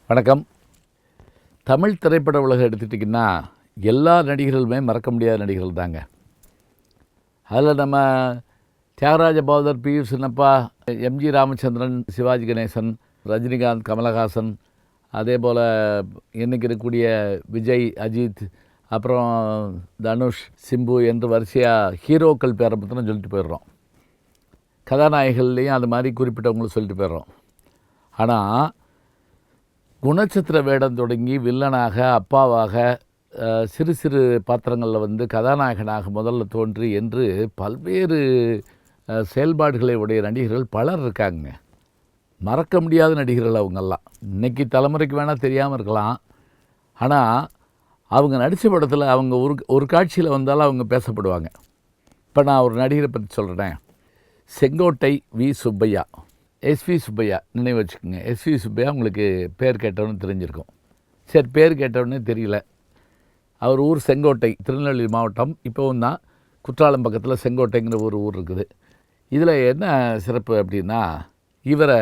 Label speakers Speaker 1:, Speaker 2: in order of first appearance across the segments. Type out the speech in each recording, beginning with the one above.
Speaker 1: வணக்கம். தமிழ் திரைப்பட உலகம் எடுத்துட்டிங்கன்னா எல்லா நடிகர்களுமே மறக்க முடியாத நடிகர்கள் தாங்க. அதில் நம்ம தியாகராஜ பாகவதர், பியூஷ் சின்னப்பா, எம்ஜி ராமச்சந்திரன், சிவாஜி கணேசன், ரஜினிகாந்த், கமலஹாசன், அதே போல் இன்றைக்கி இருக்கக்கூடிய விஜய், அஜித், அப்புறம் தனுஷ், சிம்பு என்று வரிசையாக ஹீரோக்கள் பேரை பற்றின சொல்லிட்டு போயிடுறோம். கதாநாயகர்கள்லேயும் அது மாதிரி குறிப்பிட்டவங்களும் சொல்லிட்டு போயிடுறோம். ஆனால் குணச்சித்திர வேடம் தொடங்கி வில்லனாக, அப்பாவாக, சிறு சிறு பாத்திரங்களில் கதாநாயகனாக முதல்ல தோன்றி என்று பல்வேறு செயல்பாடுகளை உடைய நடிகர்கள் பலர் இருக்காங்க. மறக்க முடியாத நடிகர்கள் அவங்கெல்லாம். இன்றைக்கி தலைமுறைக்கு வேணால் தெரியாமல் இருக்கலாம். ஆனால் அவங்க நடித்த படத்தில் அவங்க ஒரு காட்சியில் வந்தாலும் அவங்க பேசப்படுவாங்க. இப்போ நான் ஒரு நடிகரை பற்றி சொல்கிறேன். செங்கோட்டை வி. சுப்பையா, எஸ்வி சுப்பையா நினைவு வச்சுக்கோங்க. எஸ்வி சுப்பையா உங்களுக்கு பேர் கேட்டவொன்னு தெரிஞ்சிருக்கும். சரி, பேர் கேட்டவொன்னே தெரியல. அவர் ஊர் செங்கோட்டை, திருநெல்வேலி மாவட்டம். இப்போவும் தான் குற்றாலம் பக்கத்தில் செங்கோட்டைங்கிற ஒரு ஊர் இருக்குது. இதில் என்ன சிறப்பு அப்படின்னா, இவரை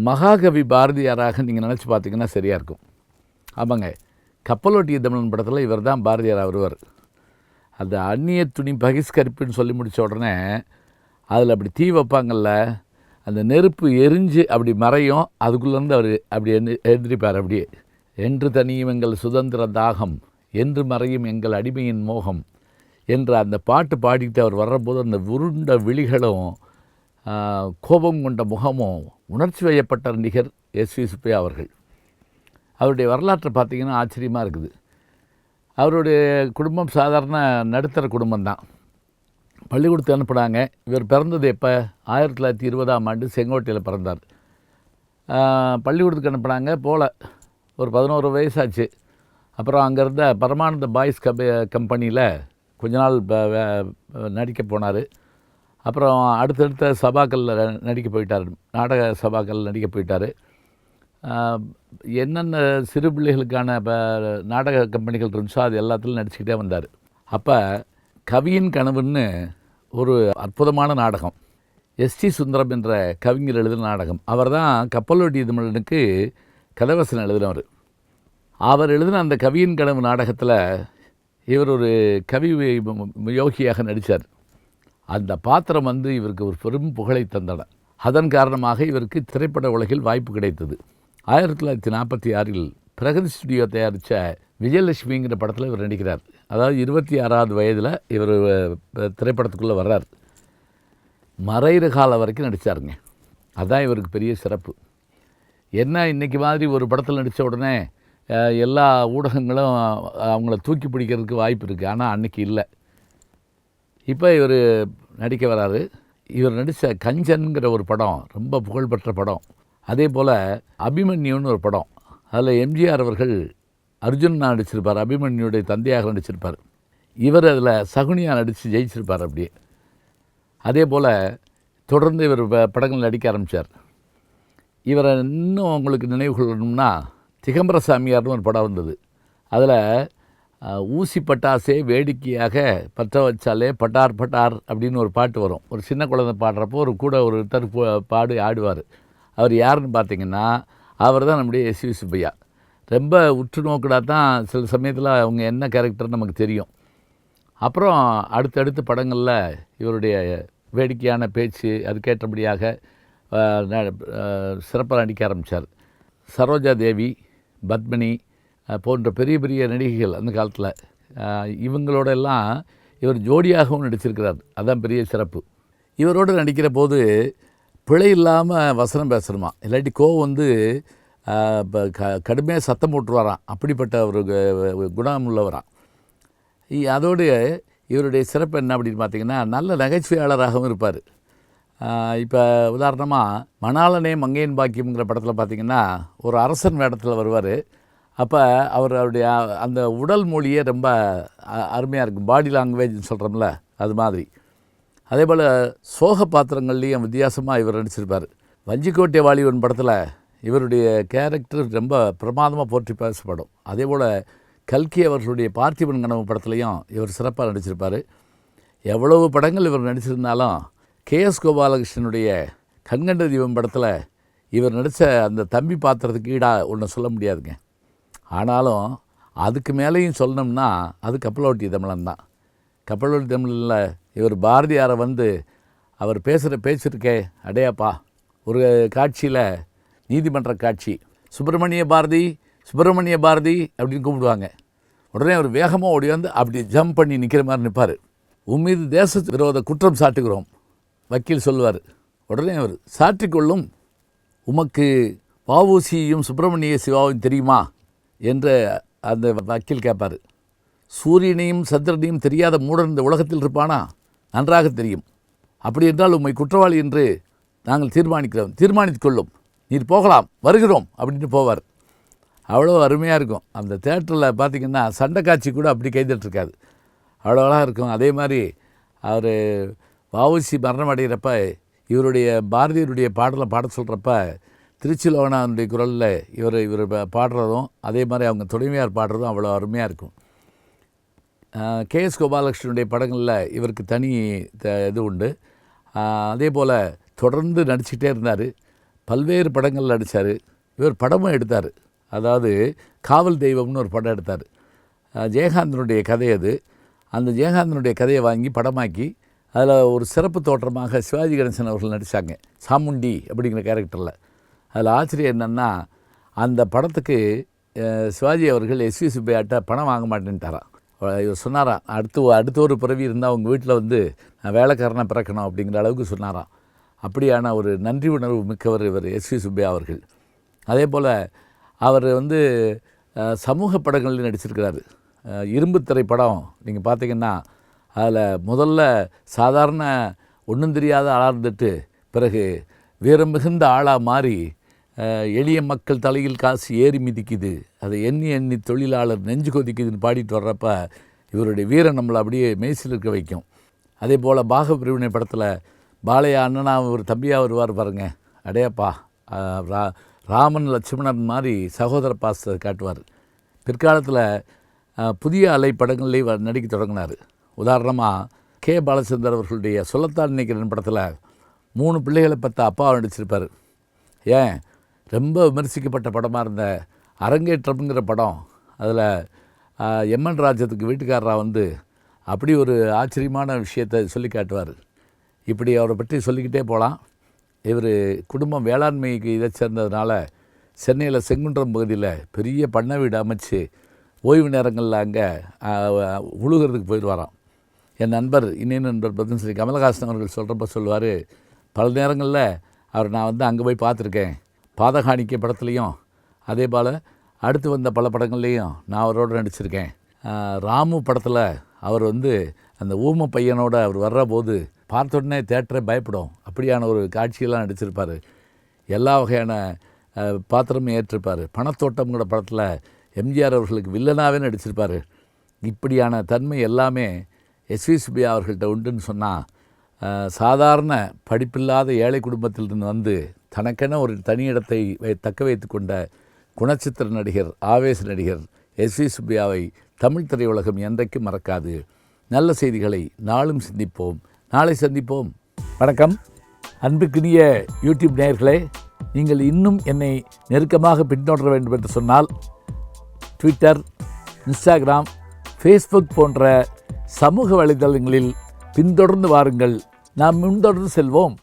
Speaker 1: மகாகவி பாரதியாராக நீங்கள் நினச்சி பார்த்தீங்கன்னா சரியாக இருக்கும். ஆமாங்க, கப்பலோட்டிய தமிழன் படத்தில் இவர் தான் பாரதியார் வருவார். அந்த அந்நிய துணி பகிஷ்கரிப்புன்னு சொல்லி முடித்த உடனே அதில் அப்படி தீ வைப்பாங்கள்ல, அந்த நெருப்பு எரிஞ்சு அப்படி மறையும். அதுக்குள்ளேருந்து அவர் அப்படி எழுந்திரிப்பார். அப்படியே என்று தனியும் எங்கள் சுதந்திர தாகம், என்று மறையும் எங்கள் அடிமையின் மோகம் என்ற அந்த பாட்டு பாடிக்கிட்டு அவர் வர்றபோது அந்த உருண்ட விழிகளும் கோபம் கொண்ட முகமும் உணர்ச்சி வயப்பட்ட நடிகர் எஸ்வி சுப்பையா அவர்கள். அவருடைய வரலாற்றை பார்த்திங்கன்னா ஆச்சரியமாக இருக்குது. அவருடைய குடும்பம் சாதாரண நடுத்தர குடும்பம்தான். பள்ளிக்கூடத்துக்கு அனுப்புனாங்க. இவர் பிறந்தது எப்போ? 1920ஆம் ஆண்டு செங்கோட்டையில் பிறந்தார். பள்ளிக்கூடத்துக்கு அனுப்புனாங்க. போல் ஒரு 11 வயசாச்சு. அப்புறம் அங்கே இருந்த பரமானந்த பாய்ஸ் கம்பெனியில் கொஞ்ச நாள் நடிக்க போனார். அப்புறம் அடுத்தடுத்த சபாக்களில் நடிக்க போயிட்டார். நாடக சபாக்கள் நடிக்க போயிட்டார். என்னென்ன சிறு பிள்ளைகளுக்கான நாடக கம்பெனிகள் இருந்துச்சோ அது எல்லாத்துலையும் நடிச்சுக்கிட்டே வந்தார். அப்போ கவியின் கனவுன்னு ஒரு அற்புதமான நாடகம், எஸ்டி சுந்தரம் என்ற கவிஞர் எழுதின நாடகம். அவர் தான் கப்பலோட்டிய தமிழனுக்கு கதைவசனம் எழுதினவர். அவர் எழுதின அந்த கவியின் கனவு நாடகத்தில் இவர் ஒரு கவி யோகியாக நடித்தார். அந்த பாத்திரம் இவருக்கு ஒரு பெரும் புகழை தந்தன. அதன் காரணமாக இவருக்கு திரைப்பட உலகில் வாய்ப்பு கிடைத்தது. 1946இல் பிரகதி ஸ்டுடியோ தயாரித்த விஜயலட்சுமிங்கிற படத்தில் இவர் நடிக்கிறார். அதாவது 26வது வயதில் இவர் திரைப்படத்துக்குள்ளே வர்றார். மறைகிற காலம் வரைக்கும் நடித்தாருங்க. அதுதான் இவருக்கு பெரிய சிறப்பு. என்ன இன்றைக்கி மாதிரி ஒரு படத்தில் நடித்த உடனே எல்லா ஊடகங்களும் அவங்கள தூக்கி பிடிக்கிறதுக்கு வாய்ப்பு இருக்குது. ஆனால் அன்றைக்கி இல்லை. இப்போ இவர் நடிக்க வராரு. இவர் நடித்த கஞ்சன்கிற ஒரு படம் ரொம்ப புகழ்பெற்ற படம். அதே போல் அபிமன்யுன்னு ஒரு படம். அதில் எம்ஜிஆர் அவர்கள் அர்ஜுனனாக நடிச்சிருப்பார். அபிமன்யுடைய தந்தையாக நடிச்சிருப்பார். இவர் அதில் சகுனியாக நடித்து ஜெயிச்சிருப்பார். அப்படியே அதே போல் தொடர்ந்து இவர் படங்கள் நடிக்க ஆரம்பித்தார். இவரை இன்னும் உங்களுக்கு நினைவு கொள்ளணும்னா திகம்பர சாமியார்னு ஒரு படம் வந்தது. அதில் ஊசி பட்டாசே வேடிக்கையாக பற்ற வச்சாலே பட்டார் பட்டார் அப்படின்னு ஒரு பாட்டு வரும். ஒரு சின்ன குழந்தை பாடுறப்போ ஒரு கூட ஒருத்தர் பாடி ஆடுவார். அவர் யாருன்னு பார்த்தீங்கன்னா அவர் தான் நம்முடைய எஸ்வி சுப்பையா. ரொம்ப உற்று நோக்கினா தான் சில சமயத்தில் அவங்க என்ன கேரக்டர்னு நமக்கு தெரியும். அப்புறம் அடுத்தடுத்த படங்களில் இவருடைய வேடிக்கையான பேச்சு அதுக்கேற்றபடியாக சிறப்பாக நடிக்க ஆரம்பித்தார். சரோஜா தேவி, பத்மினி போன்ற பெரிய பெரிய நடிகைகள் அந்த காலத்தில் இவங்களோடெல்லாம் இவர் ஜோடியாகவும் நடிச்சிருக்கிறார். அதுதான் பெரிய சிறப்பு. இவரோடு நடிக்கிற போது பிழை இல்லாமல் வசனம் பேசணுமா, இல்லாட்டி கோவம் இப்போ கடுமையாக சத்தம் போட்டுருவாராம். அப்படிப்பட்ட ஒரு குணம் உள்ளவராம். அதோடு இவருடைய சிறப்பு என்ன அப்படின்னு பார்த்திங்கன்னா, நல்ல நகைச்சுவையாளராகவும் இருப்பார். இப்போ உதாரணமாக மணாளனே மங்கையன் பாக்கியம்ங்கிற படத்தில் பார்த்திங்கன்னா ஒரு அரசன் வேடத்தில் வருவார். அப்போ அவருடைய அந்த உடல் மொழியே ரொம்ப அருமையாக இருக்கும். பாடி லாங்குவேஜ்னு சொல்கிறோம்ல, அது மாதிரி. அதே போல் சோக பாத்திரங்கள்லேயும் வித்தியாசமாக இவர் நடிச்சிருப்பார். வஞ்சிக்கோட்டை வாலிபன் படத்தில் இவருடைய கேரக்டர் ரொம்ப பிரமாதமாக போற்றி பேசப்படும். அதே போல் கல்கி அவர்களுடைய பார்த்திபன் கனவு படத்துலையும் இவர் சிறப்பாக நடிச்சிருப்பார். எவ்வளவு படங்கள் இவர் நடிச்சிருந்தாலும் கேஎஸ் கோபாலகிருஷ்ணனுடைய கண்கண்ட தீபம் படத்தில் இவர் நடித்த அந்த தம்பி பாத்திரத்துக்கு ஈடாக ஒன்று சொல்ல முடியாதுங்க. ஆனாலும் அதுக்கு மேலேயும் சொல்லணும்னா அது கப்பலோட்டி தமிழன் தான். கப்பலோட்டி தமிழில் இவர் பாரதியாரை வந்து அவர் பேசுகிற பேச்சிருக்கே அடையாப்பா. ஒரு காட்சியில் நீதிமன்ற காட்சி, சுப்பிரமணிய பாரதி சுப்பிரமணிய பாரதி அப்படின்னு கூப்பிடுவாங்க. உடனே அவர் வேகமாக ஓடி வந்து அப்படி ஜம்ப் பண்ணி நிற்கிற மாதிரி நிற்பார். உம்மீது தேச விரோத குற்றம் சாட்டுகிறோம் வக்கீல் சொல்லுவார். உடனே அவர் சாற்றிக்கொள்ளும், உமக்கு வஉசியும் சுப்பிரமணிய சிவாவும் தெரியுமா என்று அந்த வக்கீல் கேட்பார். சூரியனையும் சந்திரனையும் தெரியாத மூடன் இந்த உலகத்தில் இருப்பானா? நன்றாக தெரியும். அப்படி என்றால் உம்மை குற்றவாளி என்று நாங்கள் தீர்மானித்துக் கொள்ளும், நீர் போகலாம், வருகிறோம் அப்படின்னு போவார். அவ்வளோ அருமையாக இருக்கும். அந்த தேட்டரில் பார்த்திங்கன்னா சண்டை காட்சி கூட அப்படி கைதட்டிருக்காது, அவ்வளோலாம் இருக்கும். அதே மாதிரி அவர் வஉசி மரணம் அடைகிறப்ப இவருடைய பாரதியருடைய பாடலை பாட சொல்கிறப்ப திருச்சி லோகநாதனுடைய குரலில் இவர் பாடுறதும் அதே மாதிரி அவங்க துணைவியார் பாடுறதும் அவ்வளோ அருமையாக இருக்கும். KS கோபாலகிருஷ்ணனுடைய படங்களில் இவருக்கு தனி இது உண்டு. அதே போல் தொடர்ந்து நடிச்சுக்கிட்டே இருந்தார். பல்வேறு படங்கள் நடித்தார். இவர் படமும் எடுத்தார். அதாவது காவல் தெய்வம்னு ஒரு படம் எடுத்தார். ஜெயகாந்தனுடைய கதை அது. அந்த ஜெயகாந்தனுடைய கதையை வாங்கி படமாக்கி அதில் ஒரு சிறப்பு தோற்றமாக சிவாஜி கணேசன் அவர்கள் நடித்தாங்க, சாமுண்டி அப்படிங்கிற கேரக்டரில். அதில் ஆச்சரியம் என்னென்னா, அந்த படத்துக்கு சிவாஜி அவர்கள் எஸ்வி சுப்பையாட்ட பணம் வாங்க மாட்டேன்ட்டாராம். இவர் சொன்னாராம், அடுத்த ஒரு பிறவி இருந்தால் அவங்க வீட்டில் வந்து நான் வேலைக்காரனாக பிறக்கணும் அப்படிங்கிற அளவுக்கு சொன்னாராம். அப்படியான ஒரு நன்றி உணர்வு மிக்கவர் இவர் எஸ்வி சுப்பையா அவர்கள். அதே போல் அவர் வந்து சமூக படங்களில் நடிச்சிருக்கிறார். இரும்பு திரைப்படம் நீங்கள் பார்த்தீங்கன்னா அதில் முதல்ல சாதாரண ஒன்றும் தெரியாத ஆளாக இருந்துட்டு பிறகு வீரம் மிகுந்த ஆளாக மாறி எளிய மக்கள் தலையில் காசு ஏறி மிதிக்குது, அதை எண்ணி எண்ணி தொழிலாளர் நெஞ்சு கொதிக்குதுன்னு பாடிட்டு வர்றப்ப இவருடைய வீரம் நம்மளை அப்படியே மெய்சில் இருக்க வைக்கும். அதே போல் பாக பிரிவினை படத்தில் பாலையா அண்ணனா ஒரு தம்பியாக வருவார் பாருங்க, அடையப்பா. ராமன் லட்சுமணன் மாதிரி சகோதர பாசத்தை காட்டுவார். பிற்காலத்தில் புதிய அலை படங்கள்லேயே நடிக்க தொடங்கினார். உதாரணமாக கே பாலச்சந்தர் அவர்களுடைய சொல்லத்தான் நினைக்கிறேன் படத்தில் 3 பிள்ளைகளை பற்றி அப்பாவை நடிச்சிருப்பார். ஏன் ரொம்ப விமர்சிக்கப்பட்ட படமாக இருந்த அரங்கேற்றம்ங்கிற படம், அதில் எம்என் ராஜத்துக்கு வீட்டுக்காரராக வந்து அப்படி ஒரு ஆச்சரியமான விஷயத்தை சொல்லி காட்டுவார். இப்படி அவரை பற்றி சொல்லிக்கிட்டே போகலாம். இவர் குடும்பம் வேளாண்மைக்கு இதை சேர்ந்ததுனால சென்னையில் செங்குன்றம் பகுதியில் பெரிய பண்ணை வீடு அமைச்சு ஓய்வு நேரங்களில் அங்கே உழுகிறதுக்கு போயிடுவாராம். என் நண்பர் இன்னொரு நண்பர் பத்மஸ்ரீ கமலஹாசன் அவர்கள் சொல்கிறப்ப சொல்லுவார், பல நேரங்களில் அவர் நான் வந்து அங்கே போய் பார்த்துருக்கேன். பாதகாணிக்கை படத்துலேயும் அதே போல் அடுத்து வந்த பல படங்கள்லேயும் நான் அவரோடு நடிச்சிருக்கேன். ராமு படத்தில் அவர் வந்து அந்த ஊமை பையனோட அவர் வர்ற போது பார்த்த உடனே தேட்டரே பயப்படும், அப்படியான ஒரு காட்சியெல்லாம் நடிச்சிருப்பார். எல்லா வகையான பாத்திரமும் ஏற்றிருப்பார். பணத்தோட்டம்ங்கிற படத்தில் எம்ஜிஆர் அவர்களுக்கு வில்லனாகவே நடிச்சிருப்பார். இப்படியான தன்மை எல்லாமே எஸ்வி சுப்பையா அவர்கள்ட்ட உண்டுன்னு சொன்னால், சாதாரண படிப்பில்லாத ஏழை குடும்பத்திலிருந்து வந்து தனக்கென ஒரு தனி இடத்தை தக்க வைத்து கொண்ட குணச்சித்திர நடிகர், ஆவேச நடிகர் எஸ்வி சுப்பையாவை தமிழ் திரையுலகம் என்றைக்கும் மறக்காது. நல்ல செய்திகளை நாளும் சிந்திப்போம், நாளை சந்திப்போம். வணக்கம். அன்புக்குரிய யூடியூப் நேயர்களே, நீங்கள் இன்னும் என்னை நெருக்கமாக பின்தொடர வேண்டும் என்று சொன்னால் ட்விட்டர், இன்ஸ்டாகிராம், ஃபேஸ்புக் போன்ற சமூக வலைதளங்களில் பின்தொடர்ந்து வாருங்கள். நாம் முன்தொடர்ந்து செல்வோம்.